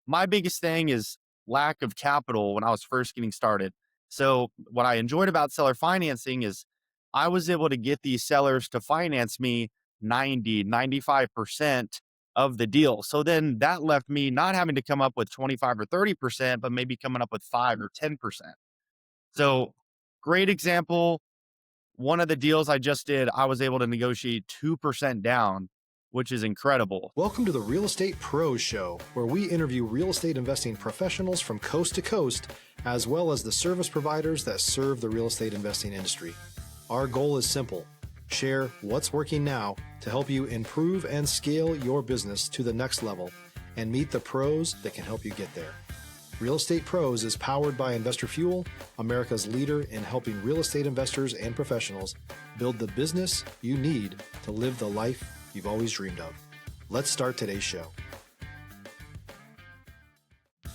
my biggest thing is lack of capital when I was first getting started. So what I enjoyed about seller financing is I was able to get these sellers to finance me 90, 95% of the deal. So then that left me not having to come up with 25 or 30%, but maybe coming up with 5 or 10%. So great example. One of the deals I just did, I was able to negotiate 2% down, which is incredible. Welcome to the Real Estate Pros Show, where we interview real estate investing professionals from coast to coast, as well as the service providers that serve the real estate investing industry. Our goal is simple: share what's working now to help you improve and scale your business to the next level and meet the pros that can help you get there. Real Estate Pros is powered by Investor Fuel, America's leader in helping real estate investors and professionals build the business you need to live the life you've always dreamed of. Let's start today's show.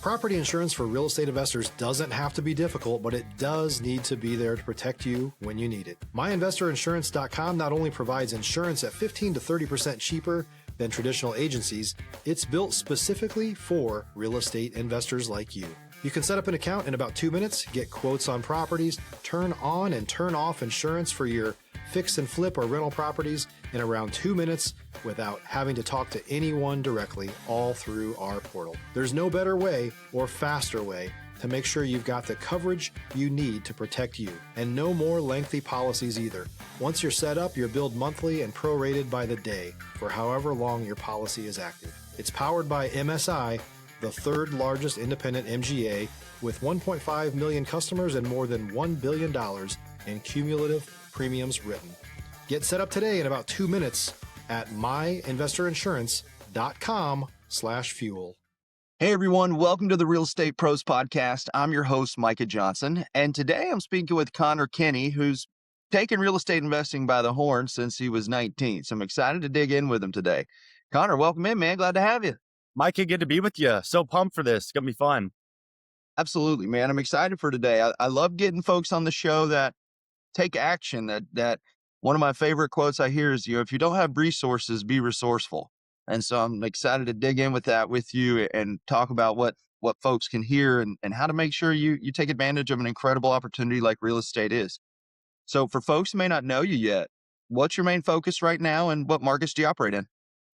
Property insurance for real estate investors doesn't have to be difficult, but it does need to be there to protect you when you need it. MyInvestorInsurance.com not only provides insurance at 15 to 30% cheaper than traditional agencies, it's built specifically for real estate investors like you. You can set up an account in about 2 minutes, get quotes on properties, turn on and turn off insurance for your fix and flip or rental properties in around 2 minutes without having to talk to anyone directly, all through our portal. There's no better way or faster way to make sure you've got the coverage you need to protect you, and no more lengthy policies either. Once you're set up, you're billed monthly and prorated by the day for however long your policy is active. It's powered by MSI, the third largest independent MGA, with 1.5 million customers and more than $1 billion in cumulative premiums written. Get set up today in about 2 minutes at myinvestorinsurance.com/fuel. Hey everyone, welcome to the Real Estate Pros Podcast. I'm your host, Micah Johnson, and today I'm speaking with Conner Kinney, who's taken real estate investing by the horn since he was 19. So I'm excited to dig in with him today. Conner, welcome in, man. Glad to have you. Micah, good to be with you. So pumped for this. It's going to be fun. Absolutely, man. I'm excited for today. I love getting folks on the show that take action. That one of my favorite quotes I hear is, if you don't have resources, be resourceful. And so I'm excited to dig in with that with you and talk about what folks can hear and how to make sure you take advantage of an incredible opportunity like real estate is. So for folks who may not know you yet, what's your main focus right now and what markets do you operate in?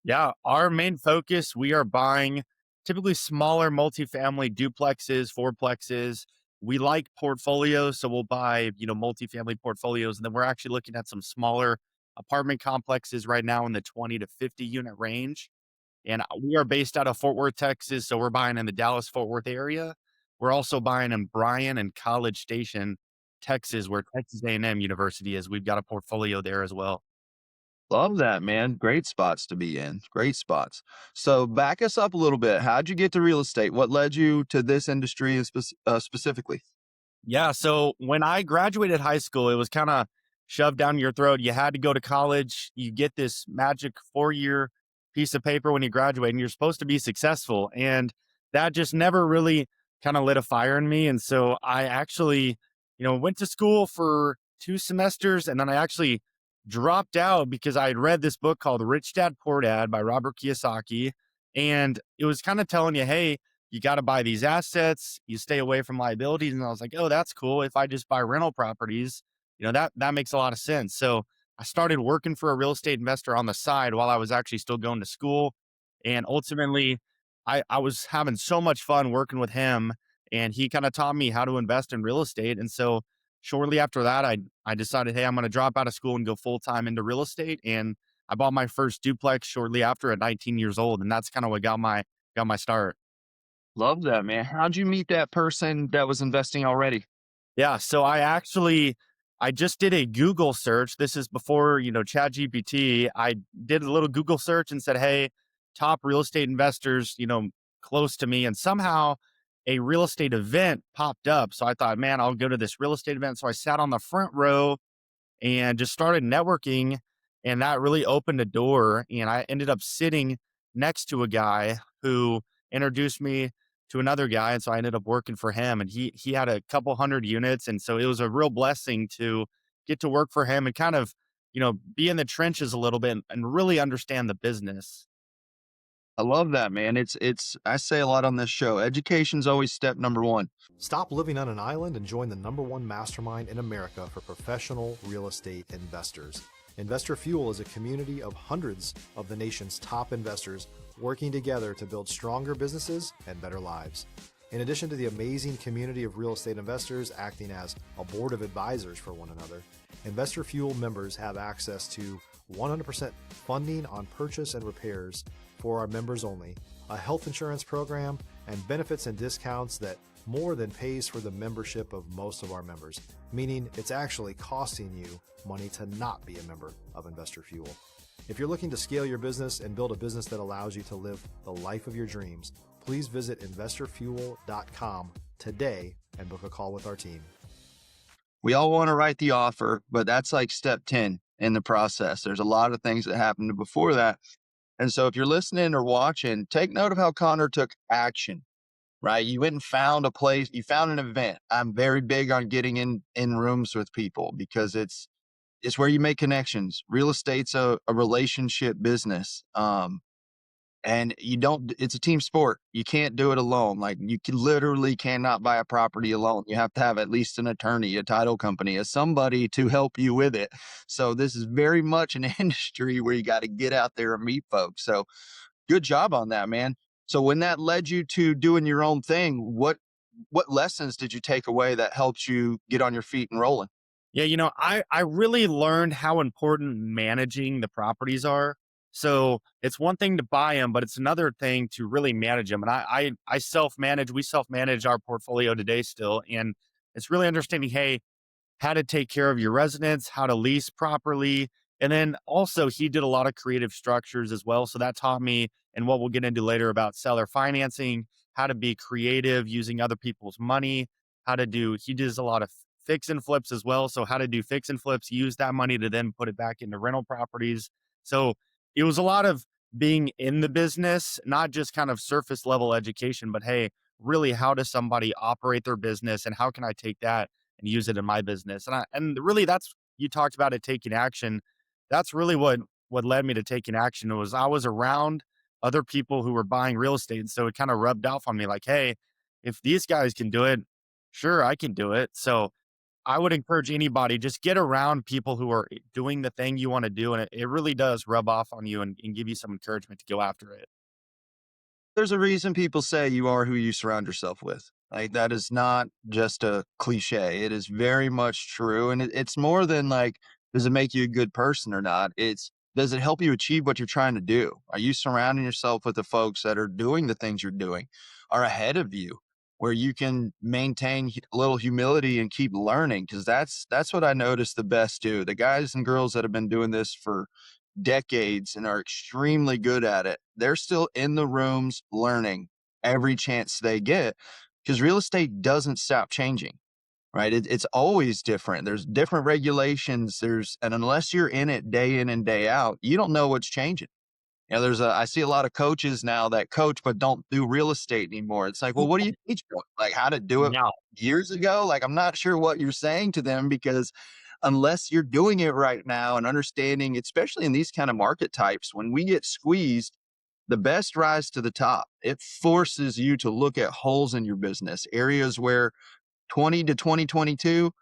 Yeah, our main focus, we are buying typically smaller multifamily duplexes, fourplexes. We like portfolios, so we'll buy, multifamily portfolios. And then we're actually looking at some smaller apartment complexes right now in the 20 to 50 unit range. And we are based out of Fort Worth, Texas. So we're buying in the Dallas Fort Worth area. We're also buying in Bryan and College Station, Texas, where Texas A&M University is. We've got a portfolio there as well. Love that, man. Great spots to be in. Great spots. So back us up a little bit. How'd you get to real estate? What led you to this industry specifically? Yeah. So when I graduated high school, it was kind of shoved down your throat. You had to go to college. You get this magic 4-year piece of paper when you graduate, and you're supposed to be successful. And that just never really kind of lit a fire in me. And so I actually, went to school for 2 semesters, and then I actually dropped out because I had read this book called Rich Dad Poor Dad by Robert Kiyosaki. And it was kind of telling you, hey, you got to buy these assets, you stay away from liabilities. And I was like, oh, that's cool. If I just buy rental properties, that makes a lot of sense. So I started working for a real estate investor on the side while I was actually still going to school. And ultimately, I was having so much fun working with him, and he kind of taught me how to invest in real estate. And so shortly after that, I decided, hey, I'm going to drop out of school and go full time into real estate. And I bought my first duplex shortly after at 19 years old. And that's kind of what got my start. Love that, man. How'd you meet that person that was investing already? Yeah. So I just did a Google search. This is before, ChatGPT. I did a little Google search and said, hey, top real estate investors, close to me. And somehow a real estate event popped up. So I thought, man, I'll go to this real estate event. So I sat on the front row and just started networking. And that really opened a door. And I ended up sitting next to a guy who introduced me to another guy. And so I ended up working for him, and he had a couple hundred units. And so it was a real blessing to get to work for him and kind of, be in the trenches a little bit and really understand the business. I love that, man. I say a lot on this show. Education's always step number one. Stop living on an island and join the #1 mastermind in America for professional real estate investors. Investor Fuel is a community of hundreds of the nation's top investors working together to build stronger businesses and better lives. In addition to the amazing community of real estate investors acting as a board of advisors for one another, Investor Fuel members have access to 100% funding on purchase and repairs for our members only, a health insurance program, and benefits and discounts that more than pays for the membership of most of our members, meaning it's actually costing you money to not be a member of Investor Fuel. If you're looking to scale your business and build a business that allows you to live the life of your dreams, please visit investorfuel.com today and book a call with our team. We all want to write the offer, but that's like step 10 in the process. There's a lot of things that happened before that. And so if you're listening or watching, take note of how Conner took action, right? You went and found a place, you found an event. I'm very big on getting in rooms with people because it's where you make connections. Real estate's a relationship business. And it's a team sport. You can't do it alone. Like literally cannot buy a property alone. You have to have at least an attorney, a title company, as somebody to help you with it. So this is very much an industry where you got to get out there and meet folks. So good job on that, man. So when that led you to doing your own thing, what lessons did you take away that helped you get on your feet and rolling? Yeah, I really learned how important managing the properties are. So it's one thing to buy them, but it's another thing to really manage them. And I self-manage, we self-manage our portfolio today still. And it's really understanding, hey, how to take care of your residents, how to lease properly. And then also he did a lot of creative structures as well. So that taught me, and what we'll get into later about seller financing, how to be creative using other people's money, he does a lot of fix and flips as well. So how to do fix and flips, use that money to then put it back into rental properties. So it was a lot of being in the business, not just kind of surface level education, but hey, really, how does somebody operate their business and how can I take that and use it in my business? And really that's, you talked about it taking action. That's really what led me to taking action. Was I was around other people who were buying real estate. And so it kind of rubbed off on me like, hey, if these guys can do it, sure, I can do it. So I would encourage anybody, just get around people who are doing the thing you want to do. And it really does rub off on you and give you some encouragement to go after it. There's a reason people say you are who you surround yourself with. Like that is not just a cliche. It is very much true. And it's more than like, does it make you a good person or not? Does it help you achieve what you're trying to do? Are you surrounding yourself with the folks that are doing the things you're doing, are ahead of you, where you can maintain a little humility and keep learning? Because that's what I noticed the best do. The guys and girls that have been doing this for decades and are extremely good at it, they're still in the rooms learning every chance they get because real estate doesn't stop changing, right? It's always different. There's different regulations. And unless you're in it day in and day out, you don't know what's changing. I see a lot of coaches now that coach, but don't do real estate anymore. It's like, well, what do you teach them? Like how to do it No. years ago? Like, I'm not sure what you're saying to them because unless you're doing it right now and understanding, especially in these kind of market types, when we get squeezed, the best rise to the top. It forces you to look at holes in your business, areas where 20 to 2022,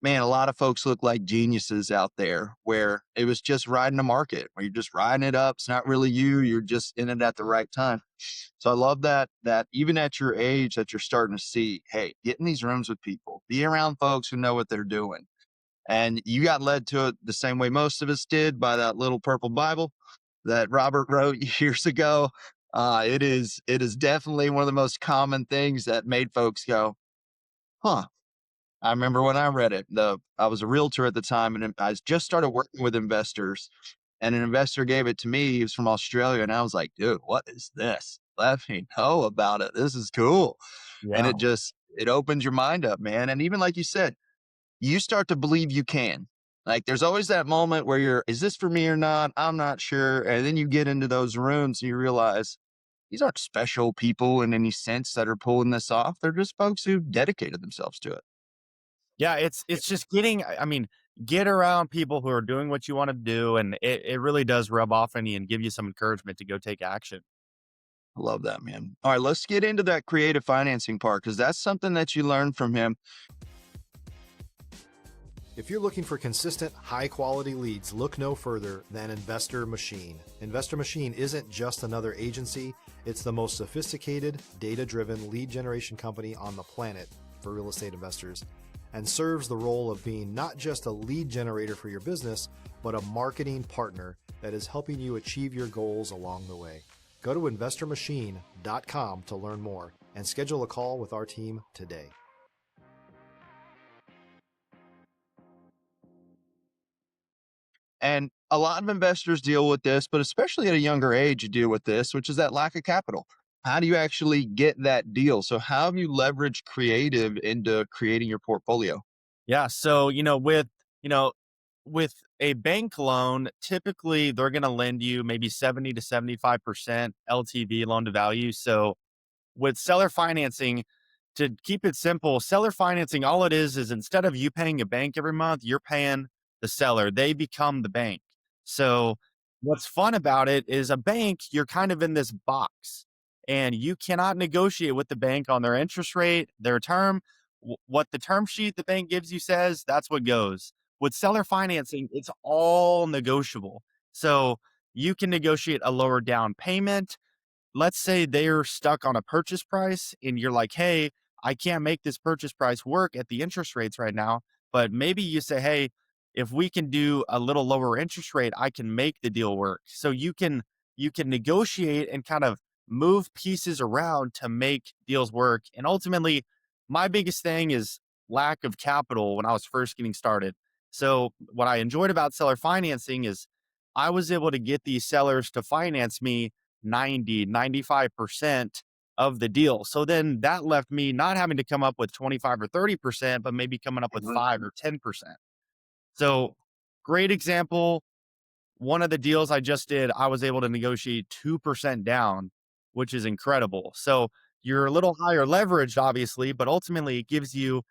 man, a lot of folks look like geniuses out there where it was just riding the market, where you're just riding it up. It's not really you. You're just in it at the right time. So I love that even at your age that you're starting to see, hey, get in these rooms with people, be around folks who know what they're doing. And you got led to it the same way most of us did by that little purple Bible that Robert wrote years ago. It is definitely one of the most common things that made folks go, huh. I remember when I read it, I was a realtor at the time and I just started working with investors and an investor gave it to me. He was from Australia. And I was like, dude, what is this? Let me know about it. This is cool. And Yeah. it opens your mind up, man. And even like you said, you start to believe you can. Like there's always that moment where is this for me or not? I'm not sure. And then you get into those rooms and you realize these aren't special people in any sense that are pulling this off. They're just folks who dedicated themselves to it. Yeah, it's just getting, I mean, get around people who are doing what you want to do, and it really does rub off on you and give you some encouragement to go take action. I love that, man. All right, let's get into that creative financing part because that's something that you learned from him. If you're looking for consistent, high-quality leads, look no further than Investor Machine. Investor Machine isn't just another agency. It's the most sophisticated, data-driven lead generation company on the planet for real estate investors, and serves the role of being not just a lead generator for your business, but a marketing partner that is helping you achieve your goals along the way. Go to investormachine.com to learn more and schedule a call with our team today. And a lot of investors deal with this, but especially at a younger age, you deal with this, which is that lack of capital. How do you actually get that deal? So, how have you leveraged creative into creating your portfolio? Yeah. So, you know, with a bank loan, typically they're going to lend you maybe 70 to 75% LTV, loan to value. So with seller financing, to keep it simple, seller financing, all it is instead of you paying a bank every month, you're paying the seller. They become the bank. So what's fun about it is a bank, you're kind of in this box and you cannot negotiate with the bank on their interest rate, their term. What the term sheet the bank gives you says, that's what goes. With seller financing, it's all negotiable. So you can negotiate a lower down payment. Let's say they're stuck on a purchase price and you're like, hey, I can't make this purchase price work at the interest rates right now. But maybe you say, hey, if we can do a little lower interest rate, I can make the deal work. So you can negotiate and kind of move pieces around to make deals work. And ultimately, my biggest thing is lack of capital when I was first getting started. So what I enjoyed about seller financing is I was able to get these sellers to finance me 90, 95% of the deal. So then that left me not having to come up with 25 or 30%, but maybe coming up with Mhm. 5 or 10%. So great example. One of the deals I just did, I was able to negotiate 2% down, which is incredible. So you're a little higher leveraged, obviously, but ultimately it gives you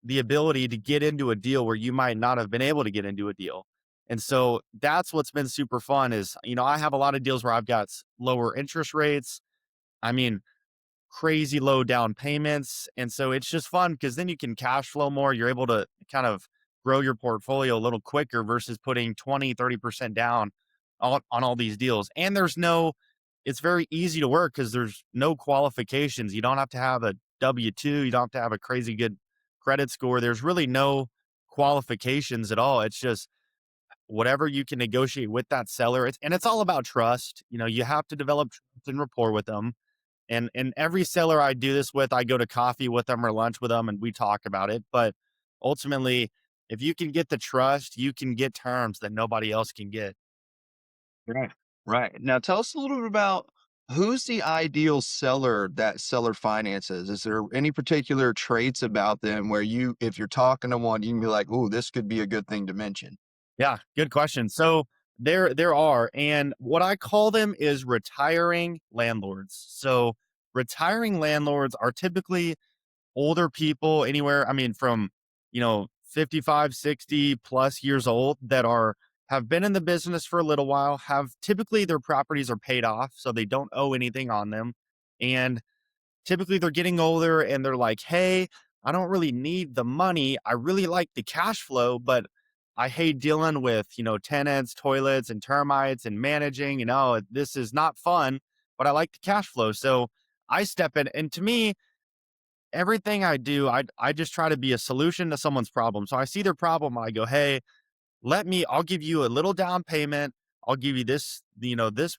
the ability to get into a deal where you might not have been able to get into a deal. And so that's what's been super fun is, I have a lot of deals where I've got lower interest rates. I mean, crazy low down payments. And so it's just fun because then you can cash flow more. You're able to kind of grow your portfolio a little quicker versus putting 20, 30% down on all these deals. And it's very easy to work because there's no qualifications. You don't have to have a W-2. You don't have to have a crazy good credit score. There's really no qualifications at all. It's just whatever you can negotiate with that seller. And it's all about trust. You have to develop trust and rapport with them. And every seller I do this with, I go to coffee with them or lunch with them and we talk about it. But ultimately, if you can get the trust, you can get terms that nobody else can get. Right. Right. Now, tell us a little bit about who's the ideal seller that seller finances. Is there any particular traits about them where if you're talking to one, you can be like, "Oh, this could be a good thing to mention." Yeah, good question. So there are, and what I call them is retiring landlords. So retiring landlords are typically older people anywhere, I mean, from, 55, 60 plus years old that have been in the business for a little while, have typically their properties are paid off, so they don't owe anything on them. And typically they're getting older and they're like, hey, I don't really need the money. I really like the cash flow, but I hate dealing with, tenants, toilets, and termites and managing. This is not fun, but I like the cash flow. So I step in. And to me, everything I do, I just try to be a solution to someone's problem. So I see their problem. I go, hey, I'll give you a little down payment. I'll give you this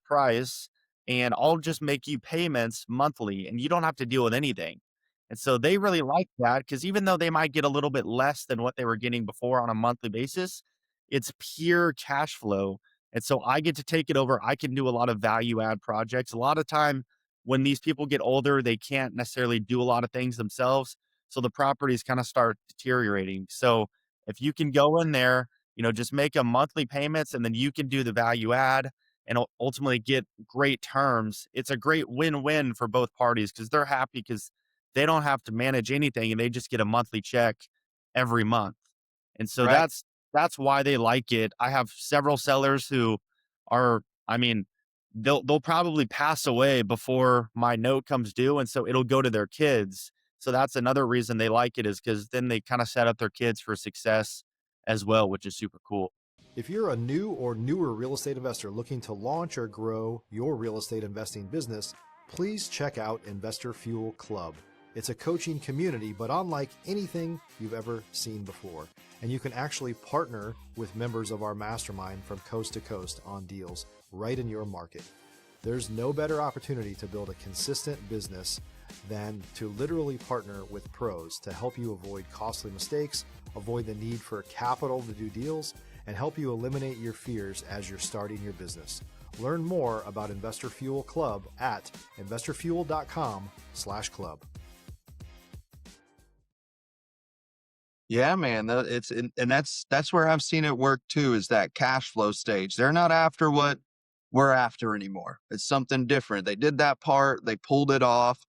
price, and I'll just make you payments monthly and you don't have to deal with anything. And so they really like that because even though they might get a little bit less than what they were getting before on a monthly basis, it's pure cash flow. And so I get to take it over. I can do a lot of value add projects. A lot of time when these people get older, they can't necessarily do a lot of things themselves. So the properties kind of start deteriorating. So if you can go in there, just make a monthly payments and then you can do the value add and ultimately get great terms. It's a great win-win for both parties because they're happy because they don't have to manage anything and they just get a monthly check every month. And so Right. that's why they like it. I have several sellers who are, I mean, they'll probably pass away before my note comes due, and so it'll go to their kids. So that's another reason they like it, is because then they kind of set up their kids for success as well, which is super cool. If you're a new or newer real estate investor looking to launch or grow your real estate investing business, please check out Investor Fuel Club. It's a coaching community, but unlike anything you've ever seen before. And you can actually partner with members of our mastermind from coast to coast on deals right in your market. There's no better opportunity to build a consistent business than to literally partner with pros to help you avoid costly mistakes, avoid the need for capital to do deals, and help you eliminate your fears as you're starting your business. Learn more about Investor Fuel Club at investorfuel.com/club. Yeah, man, and that's where I've seen it work too, is that cash flow stage. They're not after what we're after anymore. It's something different. They did that part, they pulled it off,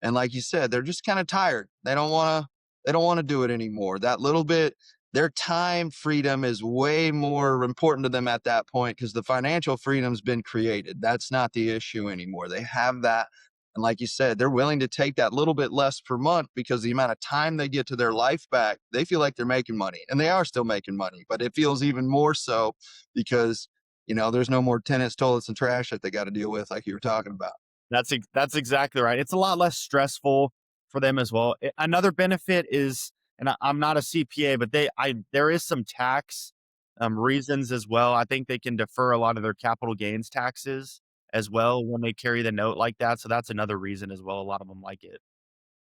and like you said, they're just kind of tired. They don't want to do it anymore. That little bit, their time freedom is way more important to them at that point, because the financial freedom's been created. That's not the issue anymore. They have that. And like you said, they're willing to take that little bit less per month, because the amount of time they get to their life back, they feel like they're making money, and they are still making money, but it feels even more so because, there's no more tenants, toilets, and trash that they got to deal with, like you were talking about. That's exactly right. It's a lot less stressful for them as well. Another benefit is, and I'm not a CPA, but there is some tax reasons as well. I think they can defer a lot of their capital gains taxes as well when they carry the note like that. So that's another reason as well. A lot of them like it.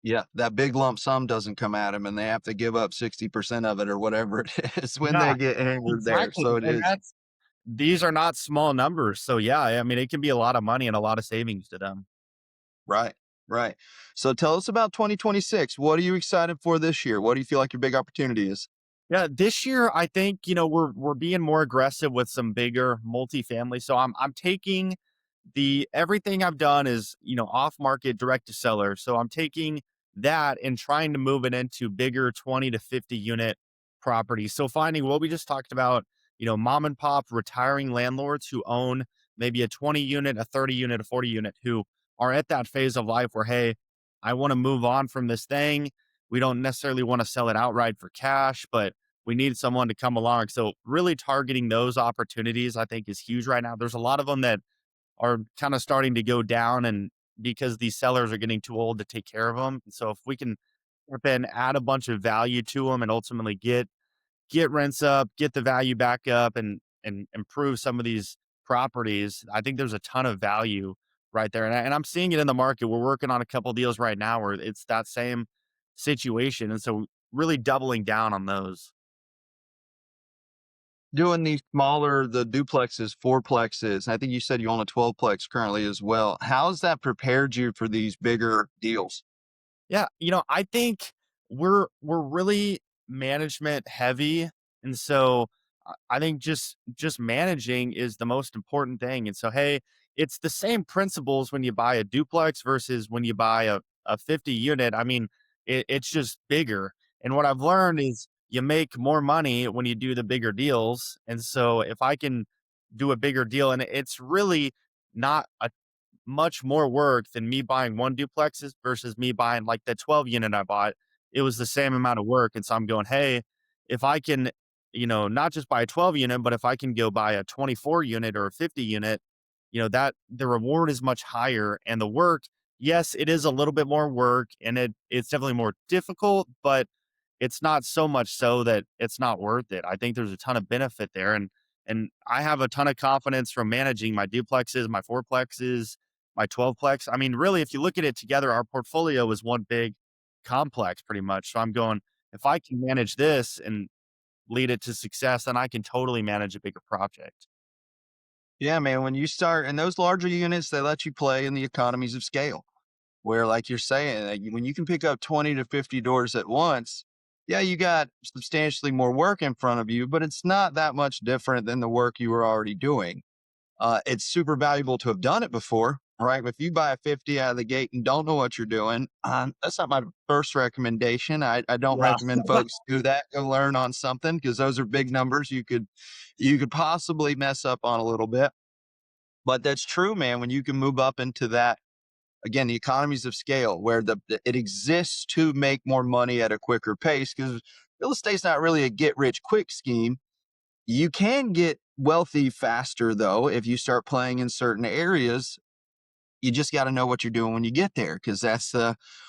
Yeah, that big lump sum doesn't come at them, and they have to give up 60% of it or whatever it is when Yeah, they get hammered there. exactly. So it And is. these are not small numbers. So yeah, I mean, it can be a lot of money and a lot of savings to them. Right, right. So tell us about 2026. What are you excited for this year? What do you feel like your big opportunity is? Yeah, this year I think, we're being more aggressive with some bigger multifamily. So I'm taking the everything I've done is, off market direct to seller. So I'm taking that and trying to move it into bigger 20 to 50 unit properties. So finding what we just talked about, mom and pop retiring landlords who own maybe a 20 unit, a 30 unit, a 40 unit, who are at that phase of life where, hey, I want to move on from this thing. We don't necessarily want to sell it outright for cash, but we need someone to come along. So really targeting those opportunities, I think, is huge right now. There's a lot of them that are kind of starting to go down, and because these sellers are getting too old to take care of them. So if we can then add a bunch of value to them and ultimately get rents up, get the value back up, and improve some of these properties, I think there's a ton of value right there. And I'm seeing it in the market. We're working on a couple deals right now where it's that same situation, and so really doubling down on those. Doing these smaller, the duplexes, fourplexes. I think you said you own a 12plex currently as well. How's that prepared you for these bigger deals? Yeah, I think we're really management heavy, and so I think just managing is the most important thing. And so, hey, it's the same principles when you buy a duplex versus when you buy a 50 unit. I mean, it's just bigger. And what I've learned is you make more money when you do the bigger deals. And so, if I can do a bigger deal, and it's really not a much more work than me buying one duplexes versus me buying like the 12 unit I bought. It was the same amount of work. And so I'm going, hey, if I can, not just buy a 12 unit, but if I can go buy a 24 unit or a 50 unit, that the reward is much higher. And the work, yes, it is a little bit more work, and it's definitely more difficult, but it's not so much so that it's not worth it. I think there's a ton of benefit there. And I have a ton of confidence from managing my duplexes, my fourplexes, my 12plex. I mean, really, if you look at it together, our portfolio is one big complex pretty much. So I'm going, if I can manage this and lead it to success, then I can totally manage a bigger project. Yeah, man, when you start in those larger units, they let you play in the economies of scale, where, like you're saying, when you can pick up 20 to 50 doors at once, yeah, you got substantially more work in front of you, but it's not that much different than the work you were already doing. It's super valuable to have done it before, right? If you buy a 50 out of the gate and don't know what you're doing, that's not my first recommendation. I don't Yeah. recommend folks do that. Go learn on something, because those are big numbers you could possibly mess up on a little bit. But that's true, man. When you can move up into that, again, the economies of scale where it exists to make more money at a quicker pace, because real estate's not really a get rich quick scheme. You can get wealthy faster though if you start playing in certain areas. You just got to know what you're doing when you get there, because that's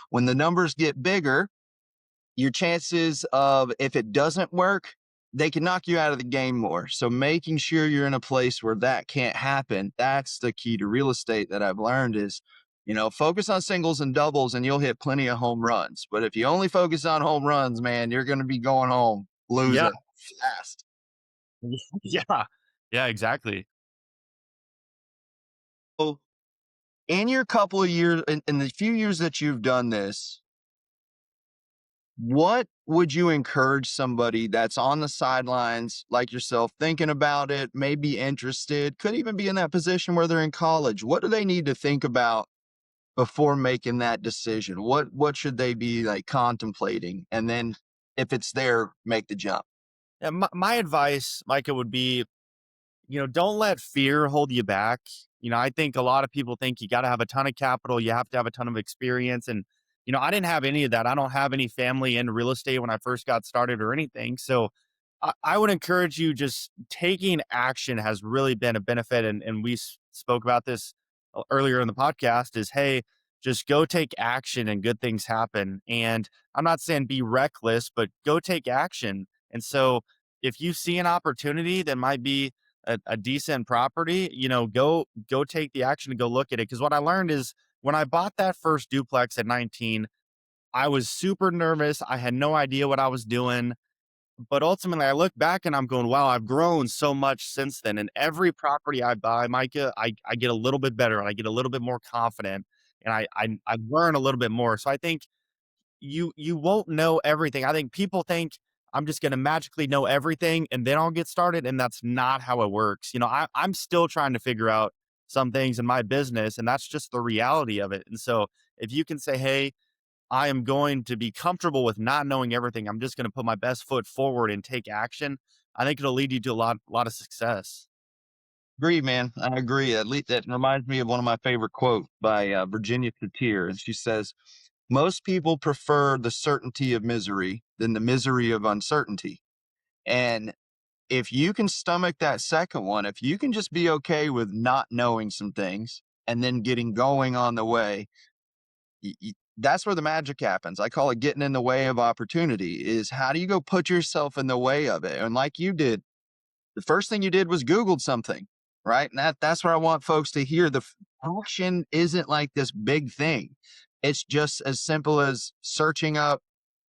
when the numbers get bigger, your chances of, if it doesn't work, they can knock you out of the game more. So making sure you're in a place where that can't happen, that's the key to real estate that I've learned is, focus on singles and doubles and you'll hit plenty of home runs. But if you only focus on home runs, man, you're going to be going home Yeah. losing fast. Yeah. Yeah, exactly. So in your couple of years, in the few years that you've done this, what would you encourage somebody that's on the sidelines like yourself, thinking about it, maybe interested, could even be in that position where they're in college? What do they need to think about before making that decision? What should they be like contemplating? And then if it's there, make the jump. Yeah, my advice, Micah, would be, don't let fear hold you back. I think a lot of people think you got to have a ton of capital, you have to have a ton of experience. And, I didn't have any of that. I don't have any family in real estate when I first got started or anything. So I would encourage you, just taking action has really been a benefit. And we spoke about this earlier in the podcast is, hey, just go take action and good things happen. And I'm not saying be reckless, but go take action. And so if you see an opportunity that might be a decent property, go take the action and go look at it. Because what I learned is when I bought that first duplex at 19, I was super nervous. I had no idea what I was doing. But ultimately, I look back and I'm going, wow, I've grown so much since then. And every property I buy, Micah, I get a little bit better and I get a little bit more confident and I learn a little bit more. So I think you won't know everything. I think people think I'm just going to magically know everything and then I'll get started. And that's not how it works. I'm still trying to figure out some things in my business, and that's just the reality of it. And so if you can say, hey, I am going to be comfortable with not knowing everything, I'm just going to put my best foot forward and take action, I think it'll lead you to a lot of success. Agree, man. I agree. At least that reminds me of one of my favorite quotes by Virginia Satir. And she says, most people prefer the certainty of misery than the misery of uncertainty. And if you can stomach that second one, if you can just be okay with not knowing some things and then getting going on the way, that's where the magic happens. I call it getting in the way of opportunity. Is how do you go put yourself in the way of it? And like you did, the first thing you did was Googled something, right? And that's where I want folks to hear the action isn't like this big thing. It's just as simple as searching up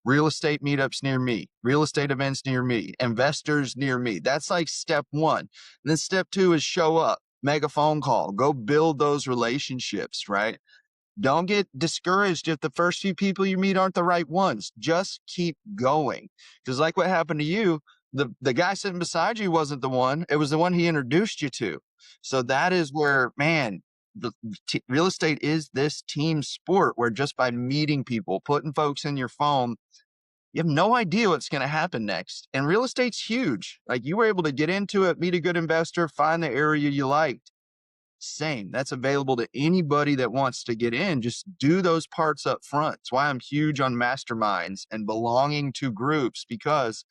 real estate meetups near me, real estate events near me, investors near me. That's like step one. And then step two is show up, make a phone call, go build those relationships, right? Don't get discouraged if the first few people you meet aren't the right ones. Just keep going. Because like what happened to you, the guy sitting beside you wasn't the one. It was the one he introduced you to. So that is where, man, real estate is this team sport where just by meeting people, putting folks in your phone, you have no idea what's going to happen next. And real estate's huge. Like you were able to get into it, meet a good investor, find the area you liked. Same. That's available to anybody that wants to get in. Just do those parts up front. That's why I'm huge on masterminds and belonging to groups, because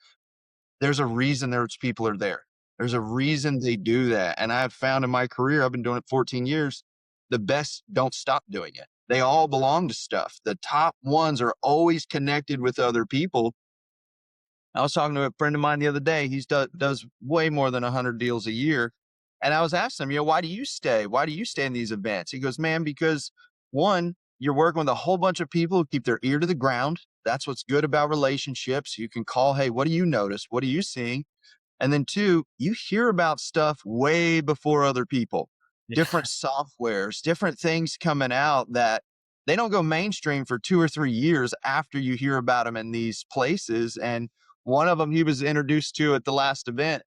there's a reason those people are there. There's a reason they do that. And I've found in my career, I've been doing it 14 years, the best don't stop doing it. They all belong to stuff. The top ones are always connected with other people. I was talking to a friend of mine the other day. He does way more than 100 deals a year. And I was asking him, why do you stay? Why do you stay in these events? He goes, man, because one, you're working with a whole bunch of people who keep their ear to the ground. That's what's good about relationships. You can call, hey, what do you notice? What are you seeing? And then two, you hear about stuff way before other people, different softwares, different things coming out that they don't go mainstream for 2 or 3 years after you hear about them in these places. And one of them he was introduced to at the last event,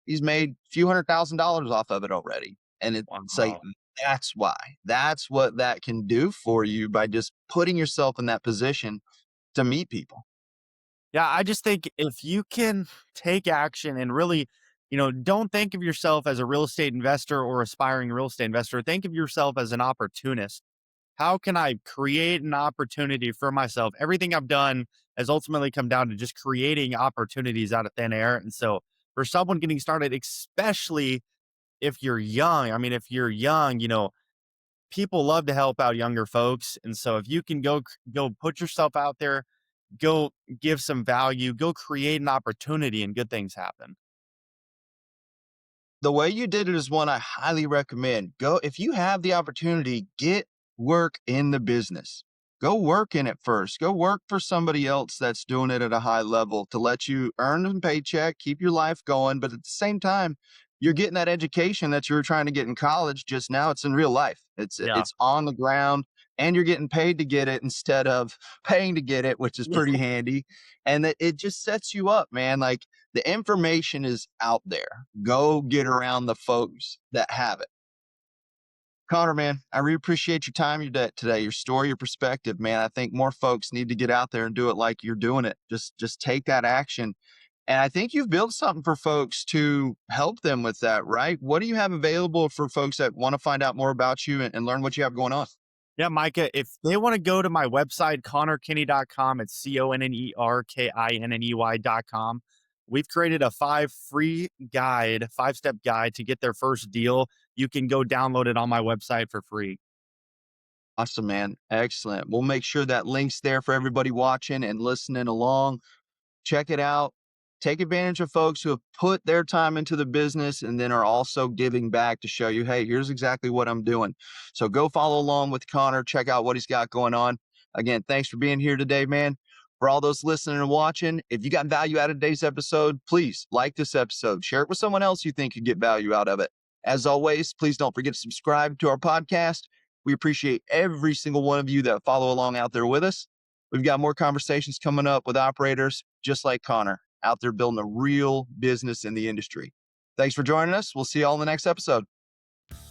he's made a few $100,000 off of it already. And it's like, Wow. that's why. That's what that can do for you by just putting yourself in that position to meet people. Yeah, I just think if you can take action and really, don't think of yourself as a real estate investor or aspiring real estate investor. Think of yourself as an opportunist. How can I create an opportunity for myself? Everything I've done has ultimately come down to just creating opportunities out of thin air. And so for someone getting started, especially if you're young, I mean, if you're young, people love to help out younger folks. And so if you can go put yourself out there, go give some value, go create an opportunity, and good things happen. The way you did it is one I highly recommend. Go, if you have the opportunity, get work in the business. Go work in it first. Go work for somebody else that's doing it at a high level to let you earn a paycheck, keep your life going. But at the same time, you're getting that education that you were trying to get in college. Just now it's in real life. Yeah. It's on the ground, and you're getting paid to get it instead of paying to get it, which is pretty handy. And it just sets you up, man. Like, the information is out there. Go get around the folks that have it. Conner, man, I really appreciate your time today, your story, your perspective, man. I think more folks need to get out there and do it like you're doing it. Just take that action. And I think you've built something for folks to help them with that, right? What do you have available for folks that want to find out more about you and learn what you have going on? Yeah, Micah, if they want to go to my website, connerkinney.com, it's ConnerKinney.com. We've created a 5-step guide to get their first deal. You can go download it on my website for free. Awesome, man. Excellent. We'll make sure that link's there for everybody watching and listening along. Check it out. Take advantage of folks who have put their time into the business and then are also giving back to show you, hey, here's exactly what I'm doing. So go follow along with Conner. Check out what he's got going on. Again, thanks for being here today, man. For all those listening and watching, if you got value out of today's episode, please like this episode. Share it with someone else you think could get value out of it. As always, please don't forget to subscribe to our podcast. We appreciate every single one of you that follow along out there with us. We've got more conversations coming up with operators just like Conner, out there building a real business in the industry. Thanks for joining us. We'll see you all in the next episode.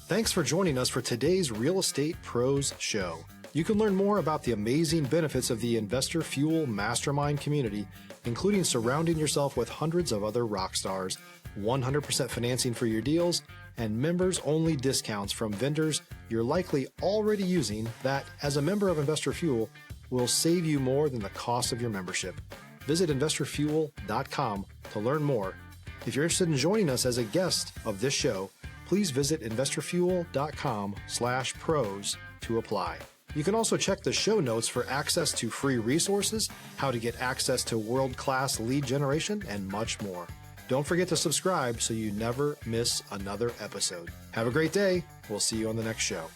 Thanks for joining us for today's Real Estate Pros Show. You can learn more about the amazing benefits of the Investor Fuel Mastermind community, including surrounding yourself with hundreds of other rock stars, 100% financing for your deals, and members-only discounts from vendors you're likely already using that, as a member of Investor Fuel, will save you more than the cost of your membership. Visit investorfuel.com to learn more. If you're interested in joining us as a guest of this show, please visit investorfuel.com/pros to apply. You can also check the show notes for access to free resources, how to get access to world-class lead generation, and much more. Don't forget to subscribe so you never miss another episode. Have a great day. We'll see you on the next show.